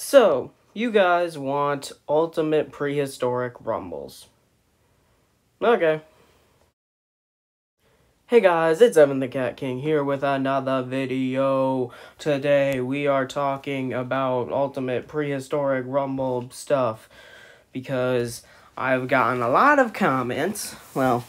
So, you guys want ultimate prehistoric rumbles. Okay. Hey guys, it's Evan the Cat King here with another video. Today we are talking about ultimate prehistoric rumble stuff because I've gotten a lot of comments. Well,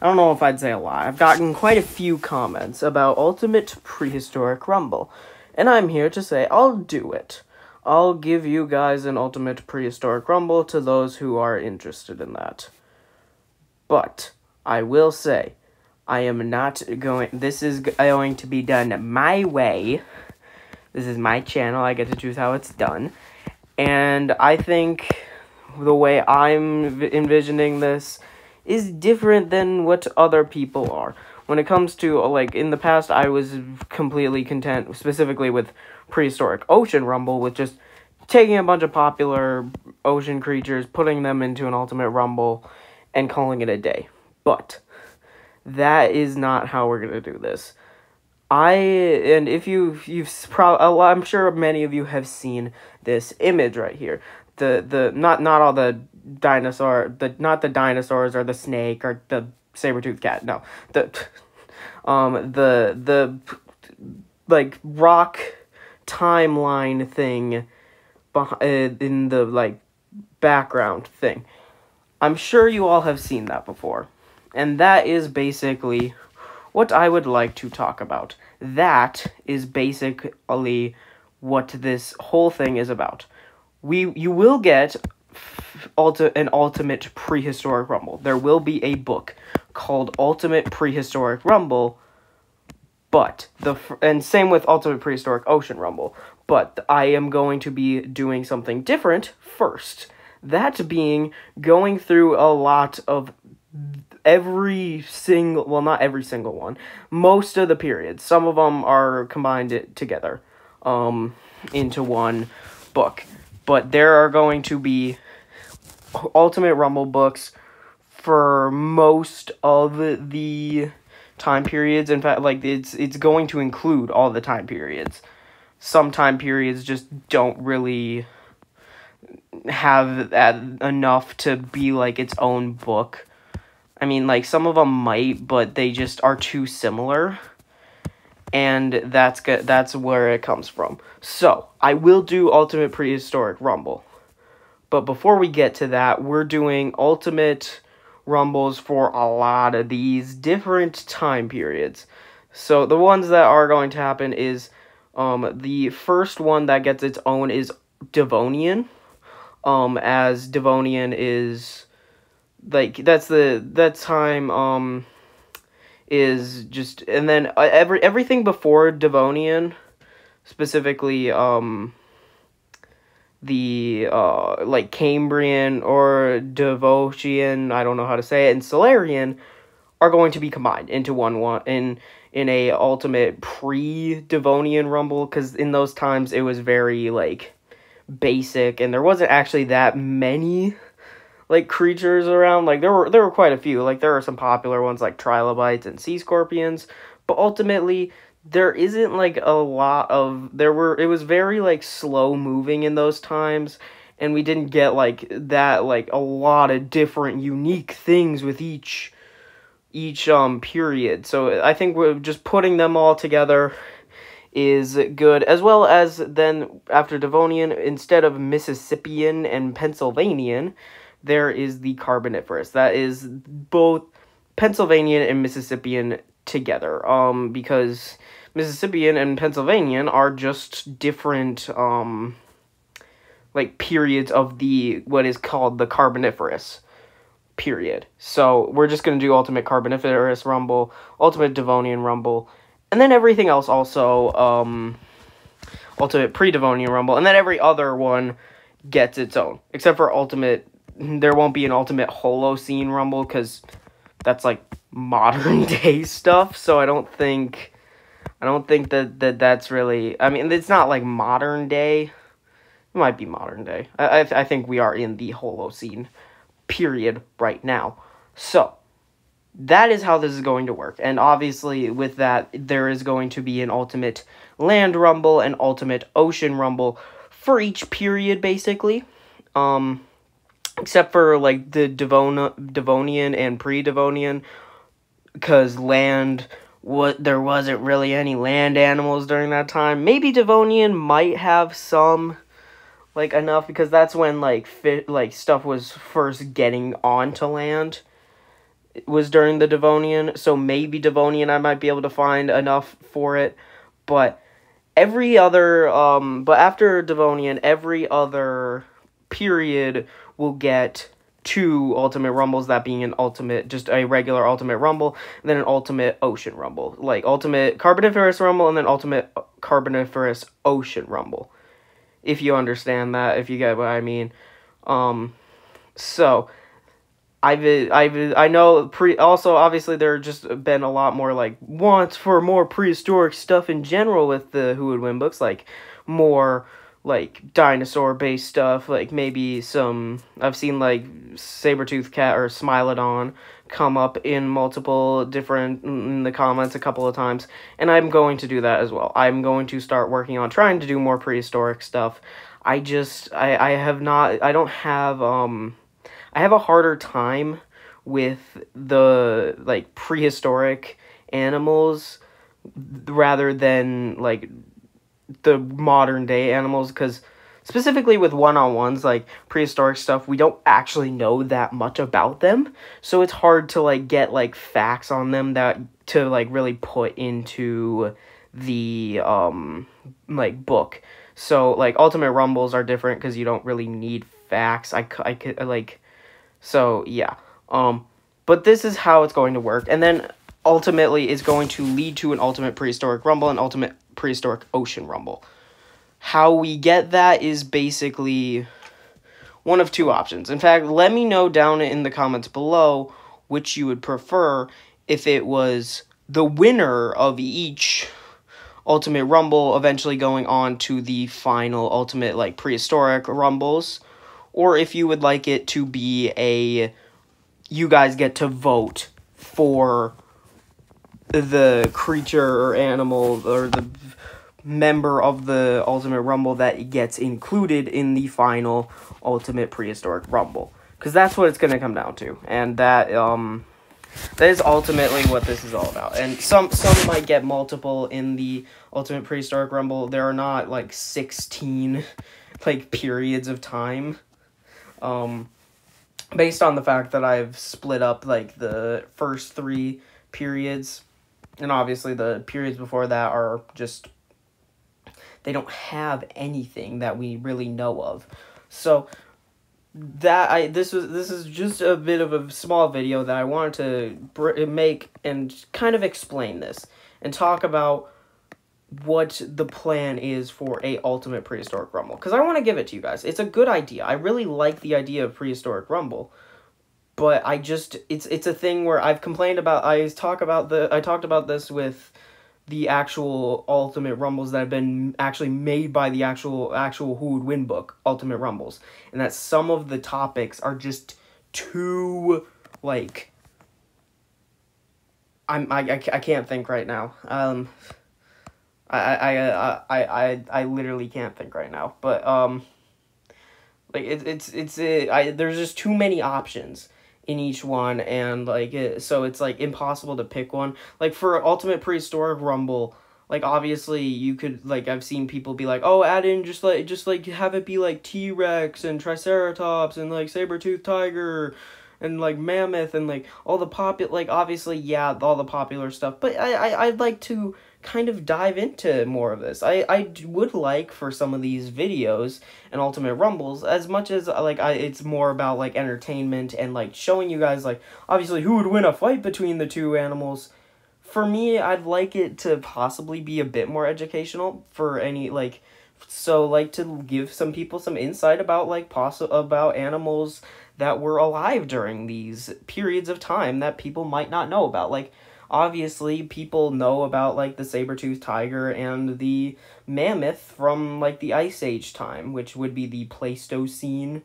I don't know if I'd say a lot. I've gotten quite a few comments about ultimate prehistoric rumble, and I'm here to say I'll do it. I'll give you guys an ultimate prehistoric rumble to those who are interested in that. But I will say, I am not going, this is going to be done my way. This is my channel, I get to choose how it's done. And I think the way I'm envisioning this is different than what other people are. When it comes to, like, in the past, I was completely content, specifically with Prehistoric Ocean Rumble, with just taking a bunch of popular ocean creatures, putting them into an ultimate rumble, and calling it a day. But that is not how we're gonna do this. I'm sure many of you have seen this image right here. Not all the not the dinosaurs or the snake or the saber-toothed cat. No, the like rock timeline thing in the like background thing. I'm sure you all have seen that before. And that is basically what I would like to talk about. That is basically what this whole thing is about. You will get an ultimate prehistoric rumble. There will be a book called Ultimate Prehistoric Rumble, and same with Ultimate Prehistoric Ocean Rumble. But I am going to be doing something different first. That being going through a lot of not every single one, most of the periods. Some of them are combined together into one book. But there are going to be Ultimate Rumble books for most of the time periods. In fact, like it's going to include all the time periods. Some time periods just don't really have enough to be like its own book. I mean, like, some of them might, but they just are too similar, and that's where it comes from. So, I will do Ultimate Prehistoric Rumble, but before we get to that, we're doing Ultimate Rumbles for a lot of these different time periods. So, the ones that are going to happen is, the first one that gets its own is Devonian, as Devonian is, like, that time, is just, and then everything before Devonian, specifically, like, Cambrian or Devotian, I don't know how to say it, and Solarian, are going to be combined into one in a ultimate pre-Devonian rumble, because in those times, it was very, like, basic, and there wasn't actually that many like creatures around. Like there were quite a few. Like there are some popular ones like trilobites and sea scorpions, but ultimately there isn't like a lot of it was very like slow moving in those times, and we didn't get like that like a lot of different unique things with each period. So I think we're just putting them all together is good, as well as then after Devonian, instead of Mississippian and Pennsylvanian, there is the Carboniferous. That is both Pennsylvanian and Mississippian together, because Mississippian and Pennsylvanian are just different, like, periods of what is called the Carboniferous period. So, we're just going to do Ultimate Carboniferous Rumble, Ultimate Devonian Rumble, and then everything else also, Ultimate Pre-Devonian Rumble, and then every other one gets its own, except for Ultimate. There won't be an Ultimate Holocene Rumble, because that's, like, modern-day stuff, so I don't think that's really, I mean, it's not, like, modern-day. It might be modern-day. I think we are in the Holocene period right now. So, that is how this is going to work, and obviously, with that, there is going to be an Ultimate Land Rumble and Ultimate Ocean Rumble for each period, basically. Except for, like, the Devonian and pre-Devonian, because there wasn't really any land animals during that time. Maybe Devonian might have some, like, enough, because that's when, like, stuff was first getting onto land. It was during the Devonian, so maybe Devonian I might be able to find enough for it, but but after Devonian, every other period will get 2 ultimate rumbles, that being just a regular ultimate rumble, and then an ultimate ocean rumble. Like, ultimate carboniferous rumble, and then ultimate carboniferous ocean rumble. If you understand that, if you get what I mean. So, I know, also, obviously, there have just been a lot more, like, wants for more prehistoric stuff in general with the Who Would Win books, like, more, like, dinosaur-based stuff, like, maybe I've seen, like, saber-toothed cat or Smilodon come up in in the comments a couple of times, and I'm going to do that as well. I'm going to start working on trying to do more prehistoric stuff. I have a harder time with the, like, prehistoric animals rather than, like, the modern day animals, because specifically with one-on-ones, like, prehistoric stuff, we don't actually know that much about them, so it's hard to, like, get, like, facts on them to, like, really put into the, like, book. So, like, Ultimate Rumbles are different because you don't really need facts. I could, like... So, yeah. But this is how it's going to work. And then, ultimately, it's going to lead to an Ultimate Prehistoric Rumble and Ultimate Prehistoric Ocean Rumble. How we get that is basically one of 2 options. In fact, let me know down in the comments below which you would prefer, if it was the winner of each Ultimate Rumble eventually going on to the final Ultimate, like, Prehistoric Rumbles, or if you would like it to be you guys get to vote for the creature or animal or the member of the Ultimate Rumble that gets included in the final Ultimate Prehistoric Rumble. Because that's what it's going to come down to. And that is ultimately what this is all about. And some might get multiple in the Ultimate Prehistoric Rumble. There are not, like, 16, like, periods of time. Based on the fact that I've split up, like, the first 3 periods, and obviously the periods before that are just, they don't have anything that we really know of. So, this is just a bit of a small video that I wanted to make and kind of explain this, and talk about what the plan is for a Ultimate Prehistoric Rumble, because I want to give it to you guys. It's a good idea. I really like the idea of Prehistoric Rumble, but it's a thing where I've complained about. I talked about this with the actual Ultimate Rumbles that have been actually made by the actual Who Would Win book, Ultimate Rumbles, and that some of the topics are just too, like, I can't think right now. I literally can't think right now, but, like, there's just too many options in each one, and, like, so it's, like, impossible to pick one. Like, for Ultimate Prehistoric Rumble, like, obviously, you could, like, I've seen people be like, oh, add in, just, like, have it be, like, T-Rex, and Triceratops, and, like, saber-toothed tiger, and, like, mammoth, and, like, all the like, obviously, yeah, all the popular stuff, but I'd like to kind of dive into more of this. I would like for some of these videos and Ultimate Rumbles, as much as, like, it's more about, like, entertainment and, like, showing you guys, like, obviously who would win a fight between the 2 animals. For me, I'd like it to possibly be a bit more educational for any, like, so, like, to give some people some insight about, like, about animals that were alive during these periods of time that people might not know about. Like, obviously, people know about, like, the saber-toothed tiger and the mammoth from, like, the Ice Age time, which would be the Pleistocene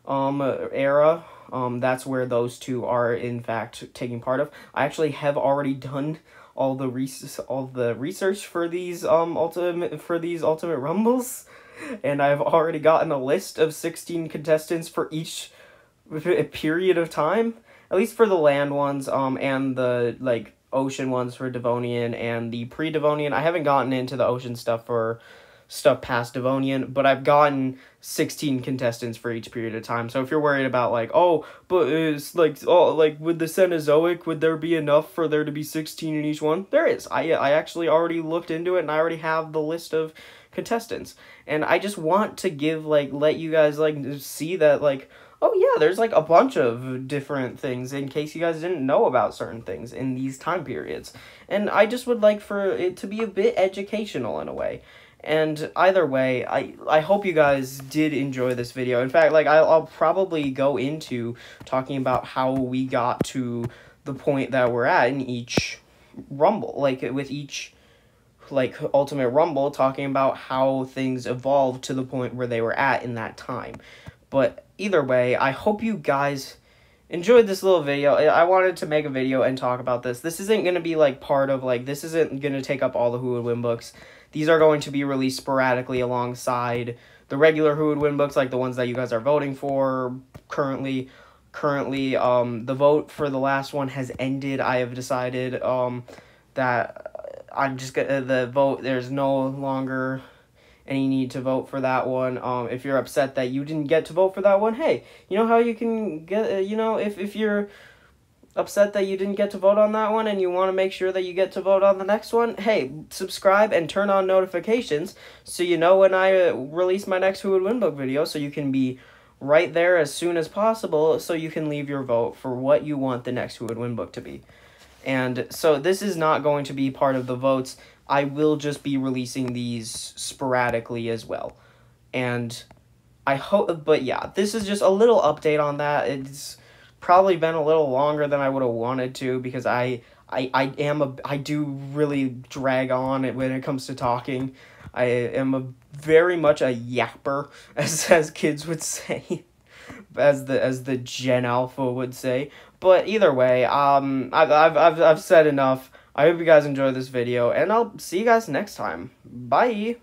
era. That's where those 2 are, in fact, taking part of. I actually have already done all the research for these Ultimate Rumbles, and I've already gotten a list of 16 contestants for each period of time, at least for the land ones, and the, like, ocean ones for Devonian and the pre-Devonian. I haven't gotten into the ocean stuff for stuff past Devonian, but I've gotten 16 contestants for each period of time. So if you're worried about, like, oh, but it's like, oh, like, with the Cenozoic, would there be enough for there to be 16 in each one? There is. I actually already looked into it, and I already have the list of contestants. And I just want to give, like, let you guys, like, see that, like, oh yeah, there's, like, a bunch of different things in case you guys didn't know about certain things in these time periods. And I just would like for it to be a bit educational in a way. And either way, I hope you guys did enjoy this video. In fact, like, I'll probably go into talking about how we got to the point that we're at in each Rumble. Like, with each, like, Ultimate Rumble, talking about how things evolved to the point where they were at in that time. But either way, I hope you guys enjoyed this little video. I wanted to make a video and talk about this. This isn't going to be, like, part of, like, this isn't going to take up all the Who Would Win books. These are going to be released sporadically alongside the regular Who Would Win books, like the ones that you guys are voting for currently. The vote for the last one has ended. I have decided that I'm just gonna, the vote, there's no longer any need to vote for that one. If you're upset that you didn't get to vote for that one, hey, you know how you can get, you know, if you're upset that you didn't get to vote on that one and you want to make sure that you get to vote on the next one, hey, subscribe and turn on notifications so you know when I release my next Who Would Win book video, so you can be right there as soon as possible so you can leave your vote for what you want the next Who Would Win book to be. And so this is not going to be part of the votes. I will just be releasing these sporadically as well. And I hope, but yeah, this is just a little update on that. It's probably been a little longer than I would have wanted to, because I do really drag on it when it comes to talking. I am very much a yapper, as kids would say, as the Gen Alpha would say. But either way, I've said enough. I hope you guys enjoyed this video, and I'll see you guys next time. Bye.